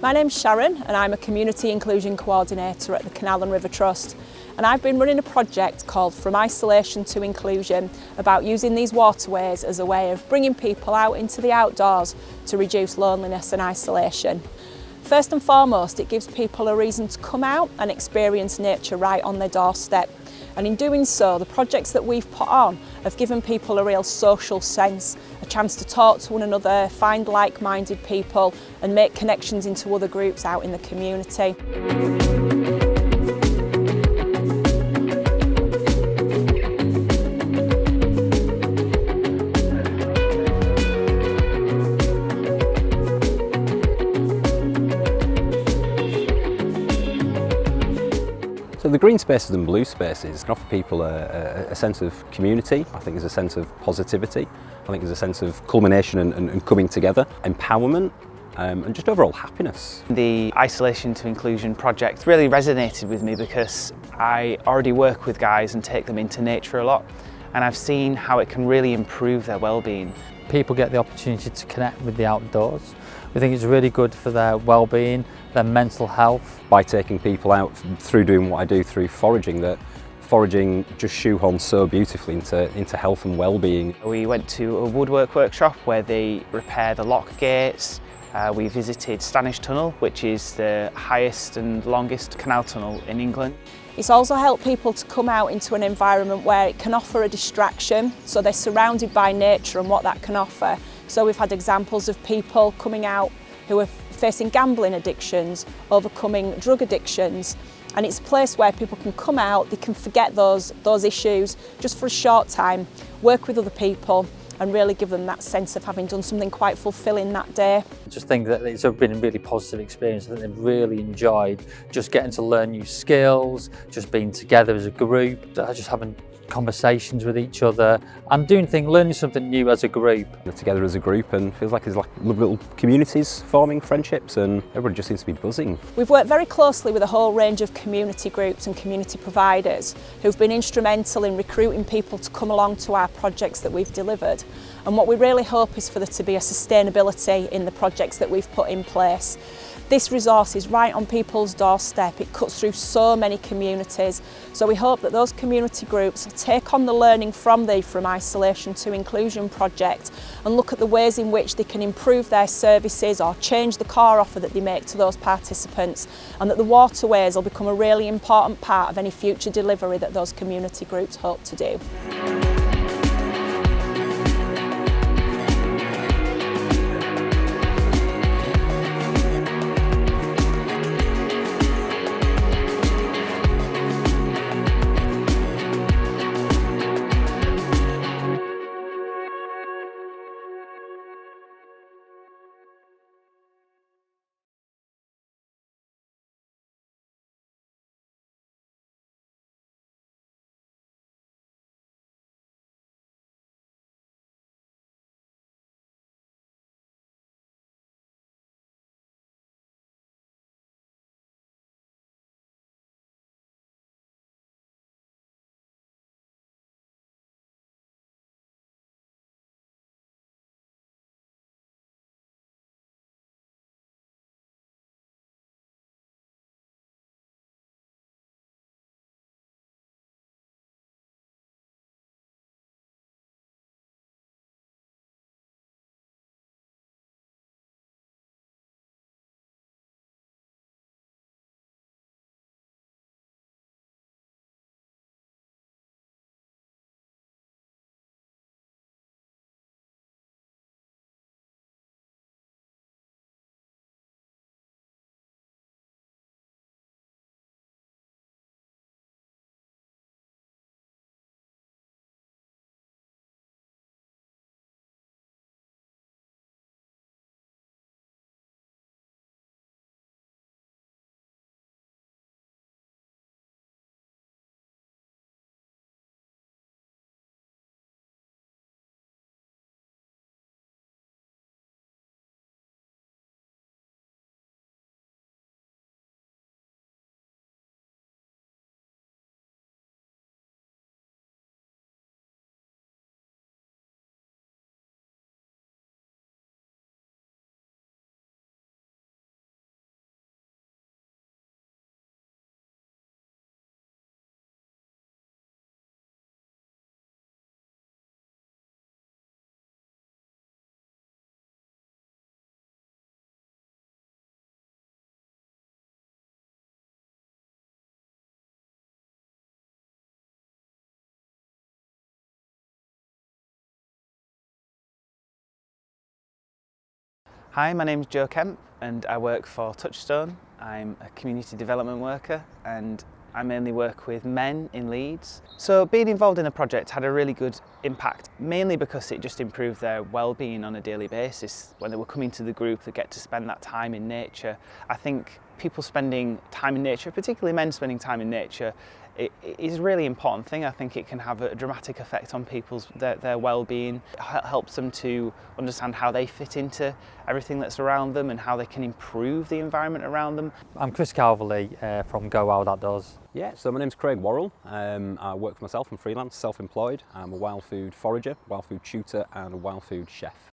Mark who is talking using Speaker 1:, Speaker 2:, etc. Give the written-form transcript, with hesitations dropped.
Speaker 1: My name's Sharon and I'm a Community Inclusion Coordinator at the Canal and River Trust, and I've been running a project called From Isolation to Inclusion about using these waterways as a way of bringing people out into the outdoors to reduce loneliness and isolation. First and foremost, it gives people a reason to come out and experience nature right on their doorstep. And in doing so, the projects that we've put on have given people a real social sense, a chance to talk to one another, find like-minded people and make connections into other groups out in the community.
Speaker 2: So the green spaces and blue spaces can offer people a sense of community. I think there's a sense of positivity. I think there's a sense of culmination and coming together, empowerment, and just overall happiness.
Speaker 3: The Isolation to Inclusion project really resonated with me because I already work with guys and take them into nature a lot, and I've seen how it can really improve their well-being.
Speaker 4: People get the opportunity to connect with the outdoors. We think it's really good for their well-being, their mental health.
Speaker 2: By taking people out through doing what I do through foraging, that foraging just shoehorns so beautifully into health and well-being.
Speaker 3: We went to a woodwork workshop where they repair the lock gates. We visited Stanish Tunnel, which is the highest and longest canal tunnel in England.
Speaker 1: It's also helped people to come out into an environment where it can offer a distraction, so they're surrounded by nature and what that can offer. So we've had examples of people coming out who are facing gambling addictions, overcoming drug addictions, and it's a place where people can come out, they can forget those issues just for a short time, work with other people and really give them that sense of having done something quite fulfilling that day.
Speaker 4: I just think that it's been a really positive experience. I think they've really enjoyed just getting to learn new skills, just being together as a group, just having conversations with each other and learning something new as a group.
Speaker 2: They're together as a group and feels like there's like little communities forming, friendships, and everybody just seems to be buzzing.
Speaker 1: We've worked very closely with a whole range of community groups and community providers who've been instrumental in recruiting people to come along to our projects that we've delivered. And what we really hope is for there to be a sustainability in the projects that we've put in place. This resource is right on people's doorstep. It cuts through so many communities. So we hope that those community groups take on the learning from the From Isolation to Inclusion project and look at the ways in which they can improve their services or change the core offer that they make to those participants, and that the waterways will become a really important part of any future delivery that those community groups hope to do.
Speaker 3: Hi, my name's Joe Kemp and I work for Touchstone. I'm a community development worker and I mainly work with men in Leeds. So being involved in a project had a really good impact, mainly because it just improved their well-being on a daily basis. When they were coming to the group, they get to spend that time in nature. I think people spending time in nature, particularly men spending time in nature, it is a really important thing. I think it can have a dramatic effect on their well-being. It helps them to understand how they fit into everything that's around them and how they can improve the environment around them.
Speaker 4: I'm Chris Calverley from Go Wild Outdoors.
Speaker 2: Yeah, so my name's Craig Worrell. I work for myself, I'm freelance, self-employed. I'm a wild food forager, wild food tutor and a wild food chef.